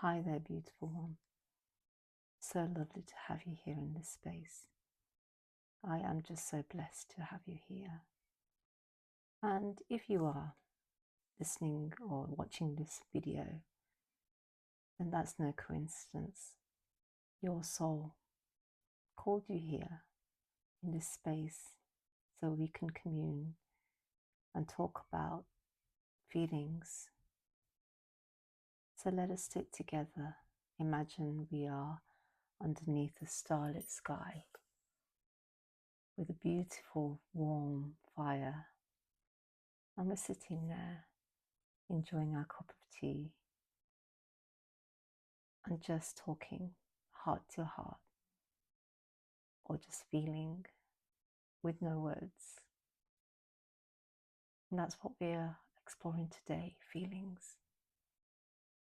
Hi there, beautiful one. So lovely to have you here in this space. I am just so blessed to have you here. And if you are listening or watching this video, then that's no coincidence. Your soul called you here in this space so we can commune and talk about feelings. So let us sit together. Imagine we are underneath a starlit sky with a beautiful warm fire, and we're sitting there enjoying our cup of tea and just talking heart to heart, or just feeling with no words. And that's what we're exploring today, feelings.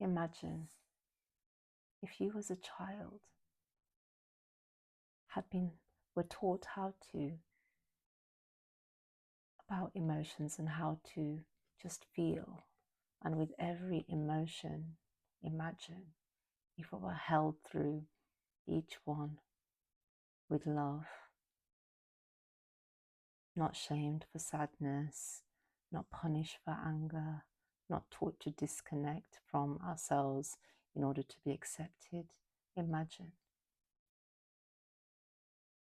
Imagine if you as a child were taught about emotions and how to just feel, and with every emotion, imagine if it were held through each one with love, not shamed for sadness, not punished for anger, not taught to disconnect from ourselves in order to be accepted. Imagine.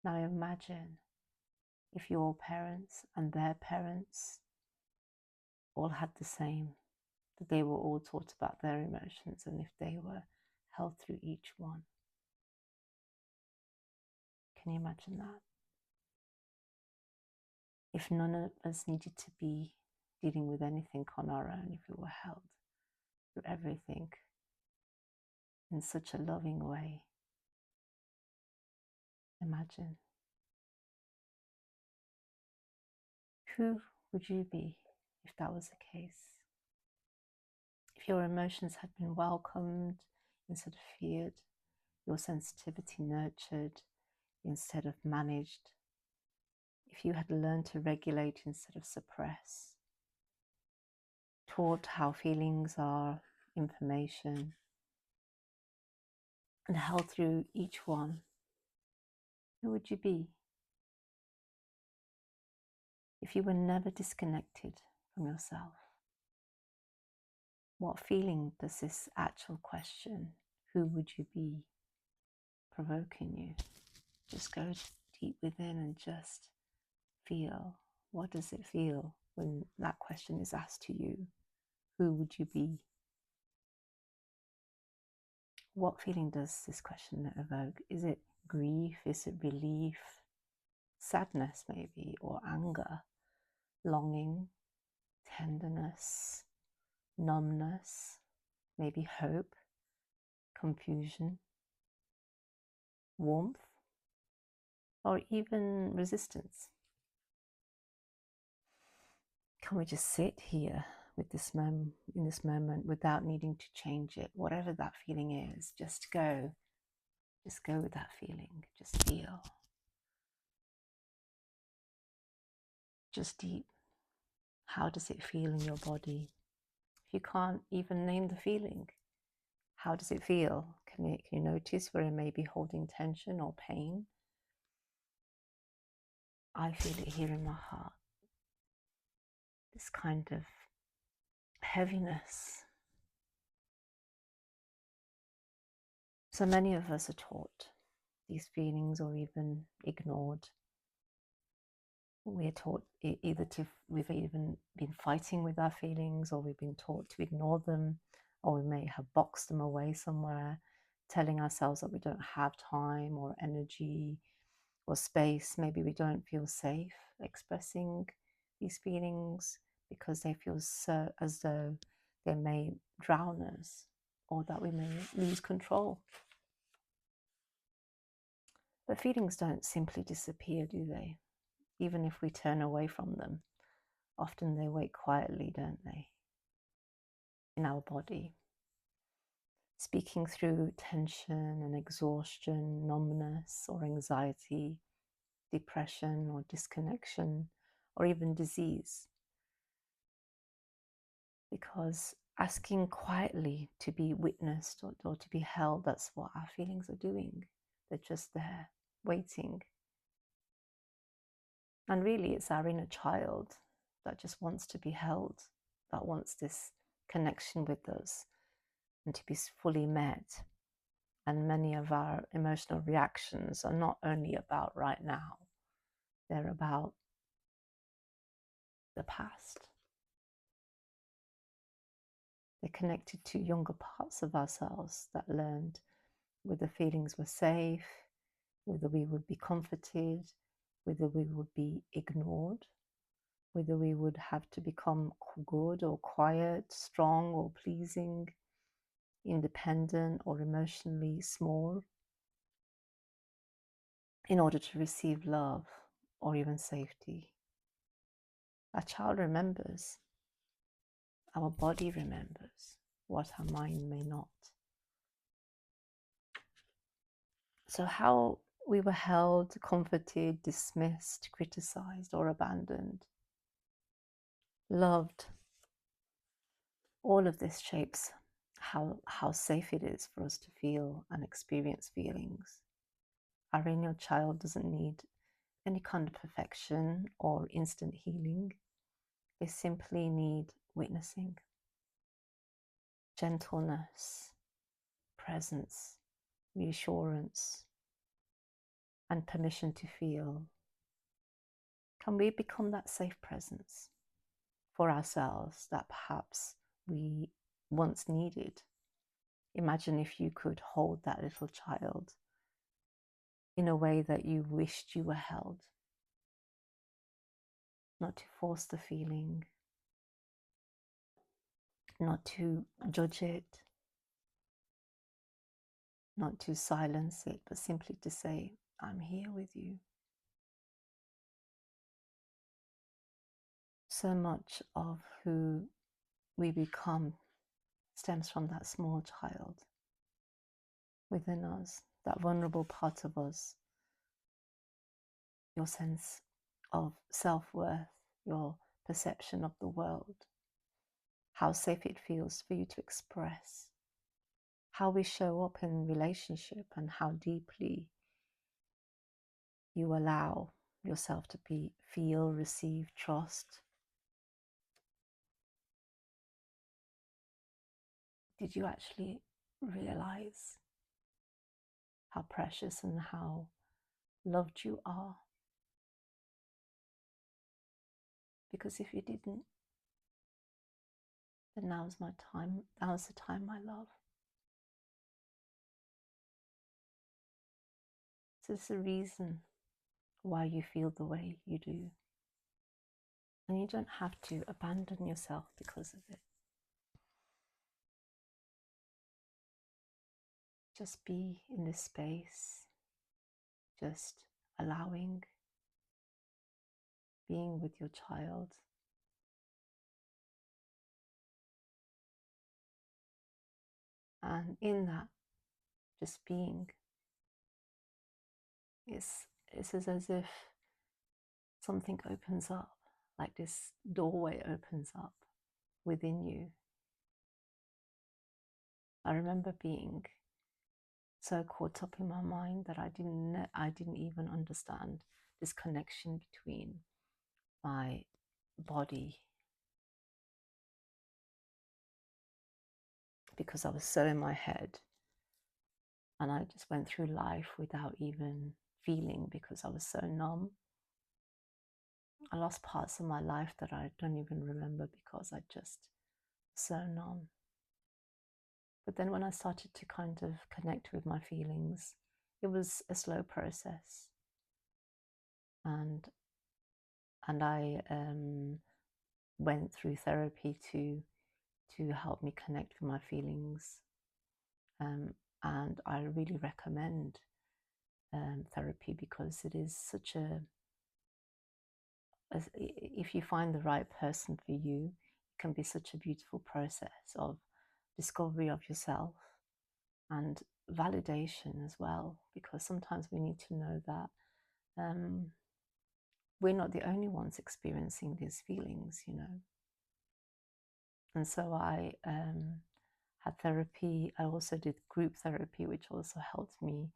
Now imagine if your parents and their parents all had the same, that they were all taught about their emotions, and if they were held through each one. Can you imagine that? If none of us needed to be dealing with anything on our own, if we were held through everything in such a loving way. Imagine. Who would you be if that was the case? If your emotions had been welcomed instead of feared, your sensitivity nurtured instead of managed, if you had learned to regulate instead of suppress, taught how feelings are information, and held through each one, who would you be? If you were never disconnected from yourself, what feeling does this actual question, who would you be, provoking you? Just go deep within and just feel. What does it feel when that question is asked to you? Who would you be? What feeling does this question evoke? Is it grief? Is it relief? Sadness maybe, or anger? Longing? Tenderness? Numbness? Maybe hope? Confusion? Warmth? Or even resistance? Can we just sit here with this in this moment without needing to change it? Whatever that feeling is, just go with that feeling. Just feel. Just deep. How does it feel in your body? If you can't even name the feeling, how does it feel? Can you notice where it may be holding tension or pain? I feel it here in my heart. This kind of heaviness. So many of us are taught these feelings or even ignored. We're taught we've even been fighting with our feelings, or we've been taught to ignore them, or we may have boxed them away somewhere, telling ourselves that we don't have time or energy or space. Maybe we don't feel safe expressing these feelings because they feel so as though they may drown us, or that we may lose control. But feelings don't simply disappear, do they? Even if we turn away from them, often they wait quietly, don't they? In our body, speaking through tension and exhaustion, numbness or anxiety, depression or disconnection, or even disease. Because asking quietly to be witnessed or to be held. That's what our feelings are doing. They're just there, waiting. And really, it's our inner child that just wants to be held, that wants this connection with us and to be fully met. And many of our emotional reactions are not only about right now, they're about the past. They're connected to younger parts of ourselves that learned whether feelings were safe, whether we would be comforted, whether we would be ignored, whether we would have to become good or quiet, strong or pleasing, independent or emotionally small in order to receive love or even safety. Our child remembers, our body remembers what our mind may not. So how we were held, comforted, dismissed, criticized, or abandoned, loved, all of this shapes how safe it is for us to feel and experience feelings. Our inner child doesn't need any kind of perfection or instant healing. They simply need witnessing, gentleness, presence, reassurance, and permission to feel. Can we become that safe presence for ourselves that perhaps we once needed? Imagine if you could hold that little child in a way that you wished you were held, not to force the feeling, not to judge it, not to silence it, but simply to say, I'm here with you. So much of who we become stems from that small child within us, that vulnerable part of us, your sense of self-worth, your perception of the world, how safe it feels for you to express, how we show up in relationship and how deeply you allow yourself to feel, receive, trust. Did you actually realize how precious and how loved you are? Because if you didn't, then now's my time. Now's the time, my love. So there's a reason why you feel the way you do. And you don't have to abandon yourself because of it. Just be in this space, just allowing, being with your child. And in that, just being, it's as if something opens up, like this doorway opens up within you. I remember being so caught up in my mind that I didn't even understand this connection between my body, because I was so in my head, and I just went through life without even feeling because I was so numb. I lost parts of my life that I don't even remember because I just so numb. But then when I started to kind of connect with my feelings, it was a slow process. And I went through therapy to help me connect with my feelings. And I really recommend therapy because it is such if you find the right person for you, it can be such a beautiful process of discovery of yourself and validation as well, because sometimes we need to know that we're not the only ones experiencing these feelings, you know. And so I had therapy. I also did group therapy, which also helped me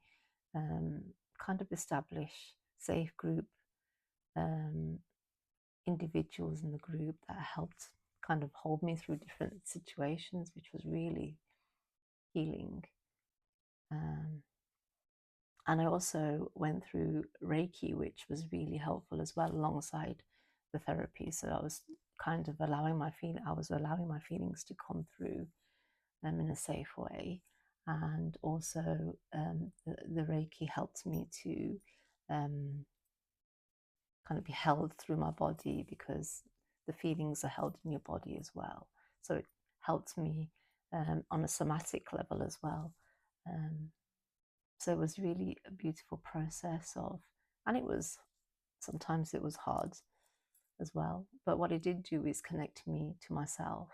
kind of establish safe group individuals in the group that helped kind of hold me through different situations, which was really healing. And I also went through Reiki, which was really helpful as well, alongside the therapy. So I was kind of allowing my feelings to come through in a safe way. And also the Reiki helped me to kind of be held through my body, because the feelings are held in your body as well. So it helped me on a somatic level as well. So it was really a beautiful process and sometimes it was hard as well. But what it did do is connect me to myself.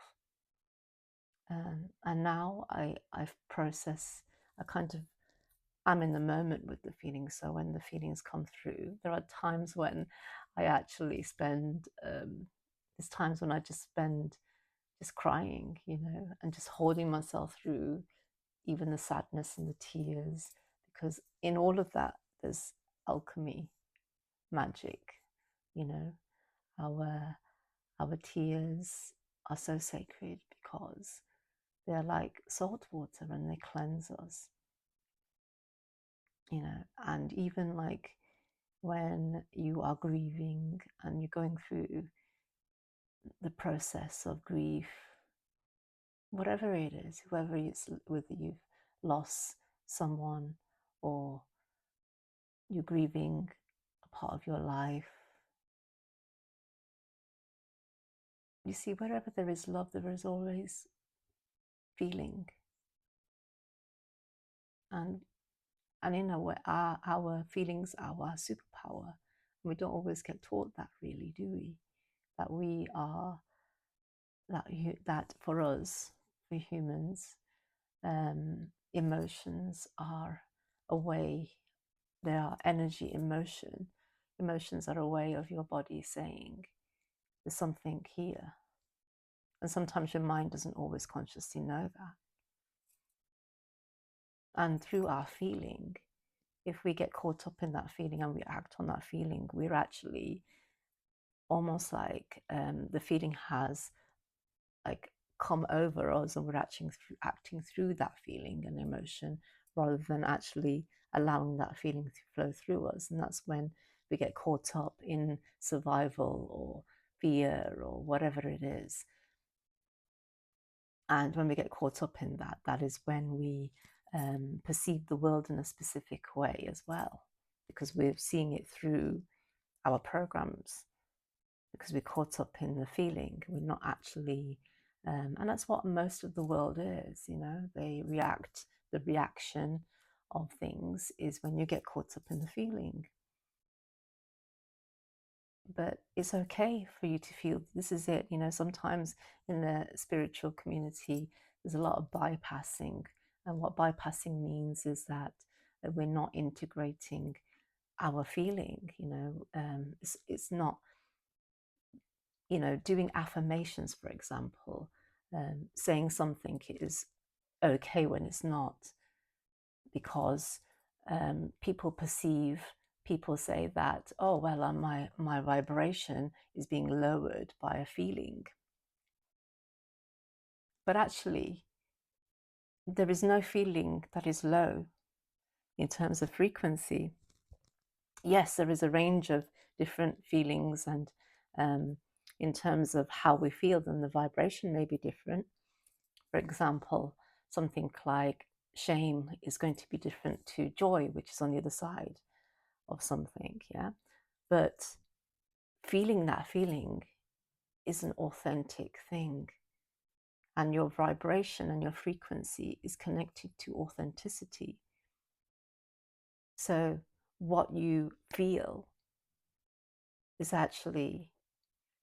And now I've processed I'm in the moment with the feelings. So when the feelings come through, there are times when I actually there's times when I just crying, and just holding myself through even the sadness and the tears, because in all of that, there's alchemy, magic, our tears are so sacred because they're like salt water and they cleanse us, and even like when you are grieving and you're going through the process of grief, whatever it is, whether you've lost someone or you're grieving a part of your life, you see, wherever there is love, there is always feeling. And in a way, our feelings are our superpower. We don't always get taught that, really, do we? That we are, that for us, for humans, emotions are a way, they are energy. Emotions are a way of your body saying there's something here. And sometimes your mind doesn't always consciously know that. And through our feeling, if we get caught up in that feeling and we act on that feeling, we're actually almost like the feeling has like come over us, and we're actually acting through that feeling and emotion, rather than actually allowing that feeling to flow through us. And that's when we get caught up in survival or fear or whatever it is. And when we get caught up in that, that is when we perceive the world in a specific way as well, because we're seeing it through our programs, because we're caught up in the feeling. We're not actually, and that's what most of the world is, they react. The reaction of things is when you get caught up in the feeling. But it's okay for you to feel this is it. Sometimes in the spiritual community, there's a lot of bypassing. And what bypassing means is that we're not integrating our feeling. It's not, doing affirmations, for example, saying something is okay when it's not, because people say that, oh, well, my vibration is being lowered by a feeling. But actually, there is no feeling that is low in terms of frequency. Yes, there is a range of different feelings, and in terms of how we feel them, the vibration may be different. For example, something like shame is going to be different to joy, which is on the other side of something, yeah? But feeling that feeling is an authentic thing. And your vibration and your frequency is connected to authenticity. So what you feel is actually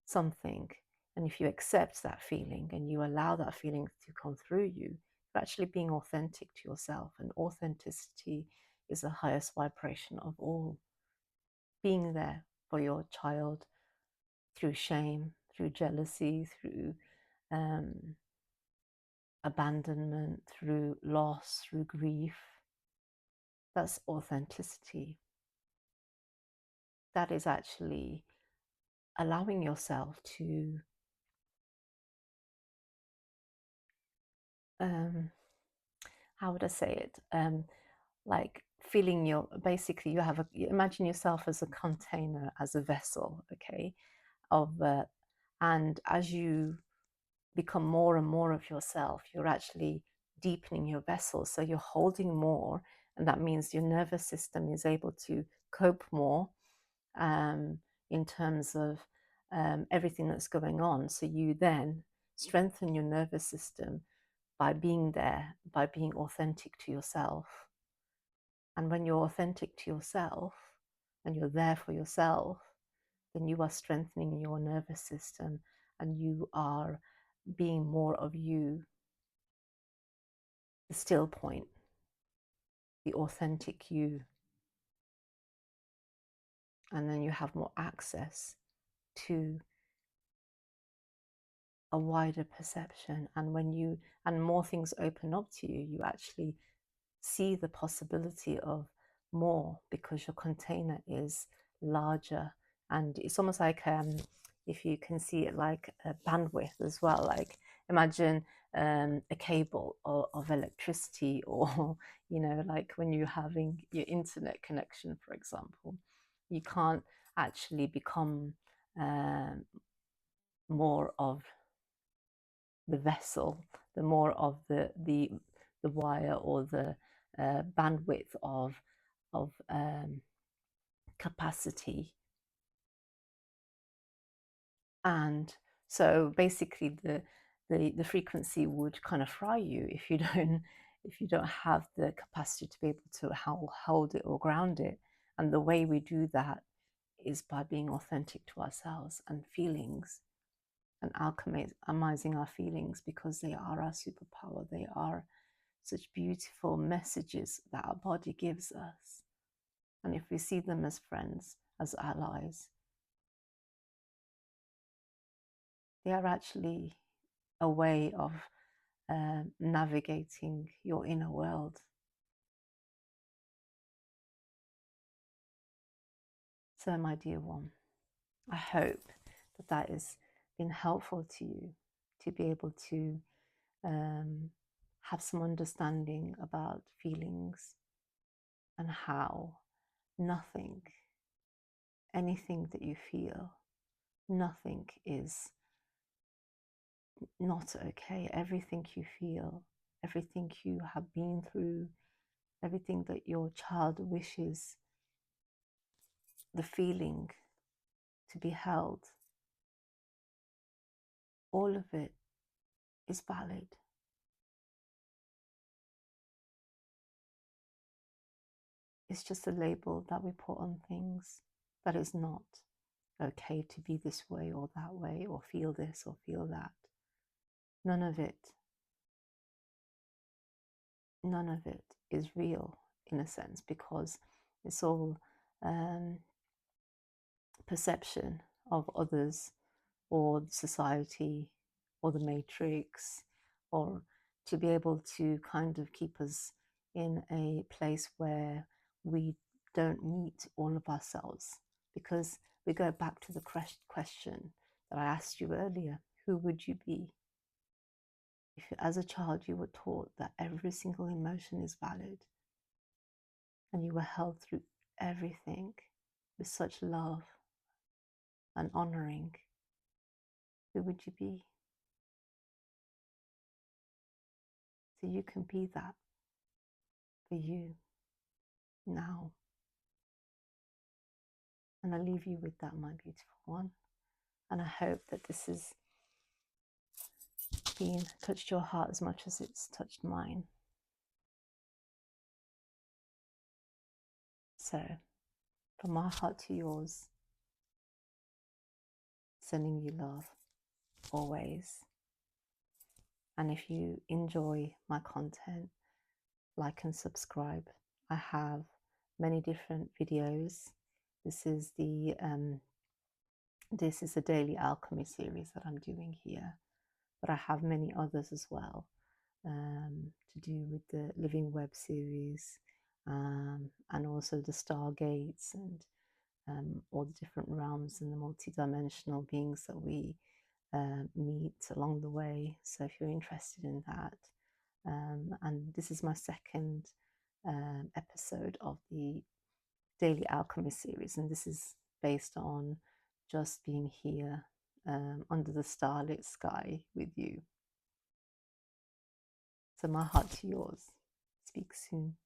something. And if you accept that feeling and you allow that feeling to come through you, you're actually being authentic to yourself. And authenticity is the highest vibration of all. Being there for your child through shame, through jealousy, through abandonment, through loss, through grief. That's authenticity. That is actually allowing yourself to how would I say it? Like feeling basically you have you imagine yourself as a container, as a vessel, okay, of and as you become more and more of yourself, you're actually deepening your vessel, so you're holding more, and that means your nervous system is able to cope more in terms of everything that's going on. So you then strengthen your nervous system by being there, by being authentic to yourself. And when you're authentic to yourself and you're there for yourself, then you are strengthening your nervous system and you are being more of you, the still point, the authentic you. And then you have more access to a wider perception. And and more things open up to you, you actually see the possibility of more because your container is larger. And it's almost like if you can see it like a bandwidth as well, like imagine a cable of electricity, or like when you're having your internet connection, for example, you can't actually become more of the vessel, the more of the wire or the bandwidth of capacity. And so basically the frequency would kind of fry you if you don't have the capacity to be able to hold it or ground it. And the way we do that is by being authentic to ourselves and feelings, and alchemizing our feelings, because they are our superpower. They are such beautiful messages that our body gives us. And if we see them as friends, as allies, they are actually a way of navigating your inner world. So, my dear one, I hope that has been helpful to you, to be able to have some understanding about feelings and how nothing, anything that you feel, nothing is not okay. Everything you feel, everything you have been through, everything that your child wishes, the feeling to be held, all of it is valid. It's just a label that we put on things, that is not okay to be this way or that way, or feel this or feel that. None of it is real in a sense, because it's all perception of others or society or the matrix, or to be able to kind of keep us in a place where we don't meet all of ourselves. Because we go back to the question that I asked you earlier: who would you be if as a child you were taught that every single emotion is valid and you were held through everything with such love and honoring? Who would you be? So you can be that for you now. And I leave you with that, my beautiful one. And I hope that this has touched your heart as much as it's touched mine. So, from my heart to yours, sending you love always. And if you enjoy my content, like and subscribe. I have many different videos. This is the daily alchemy series that I'm doing here. but I have many others as well, to do with the Living Web series, and also the Stargates, and all the different realms and the multi-dimensional beings that we meet along the way. So if you're interested in that, and this is my second episode of the Daily Alchemy series, and this is based on just being here under the starlit sky with you. So my heart to yours. Speak soon.